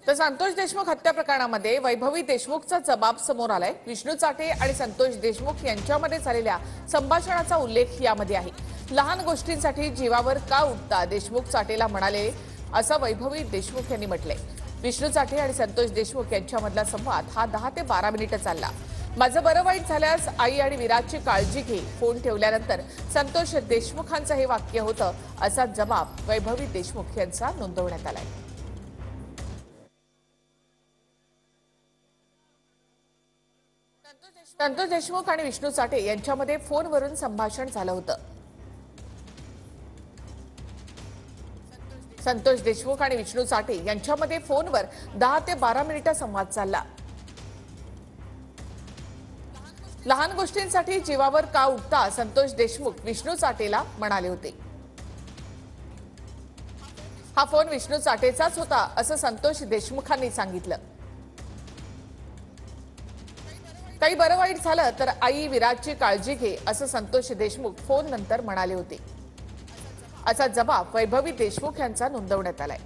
तर संतोष देशमुख हत्या प्रकरणामध्ये वैभवी देशमुखचा जबाब समोर आलाय। विष्णू चाटे आणि संतोष देशमुख यांच्यामध्ये झालेल्या संभाषणाचा उल्लेख यामध्ये आहे। लहान गोष्टींसाठी जीवावर का उठता देशमुख चाटेला म्हणाले, असं वैभवी देशमुख यांनी म्हटलंय। विष्णू चाटे आणि संतोष देशमुख यांच्यामधला संवाद हा 10 ते 12 मिनिटं चालला। माझं बरं वाईट झाल्यास आई आणि विराजची काळजी घे, फोन ठेवल्यानंतर संतोष देशमुखांचं हे वाक्य होतं, असा जबाब वैभवी देशमुख यांचा नोंदवण्यात आलाय। संतोष देशमुख आणि विष्णू चाटे यांच्यामध्ये फोनवरून संभाषण झालं होतं। संतोष देशमुख आणि विष्णू चाटे यांच्यामध्ये फोनवर 10 ते 12 मिनिटं संवाद चालला। लहान गोष्टींसाठी जीवावर का उठता संतोष देशमुख विष्णू चाटेला म्हणाले होते। हा फोन विष्णू चाटेचाच होता, असं संतोष देशमुखांनी सांगितलं। काही बरं वाईट झालं तर आई विराजची काळजी घे, असं संतोष देशमुख फोन नंतर म्हणाले होते, असा जबाब वैभवी देशमुख यांचा नोंदवण्यात आलाय।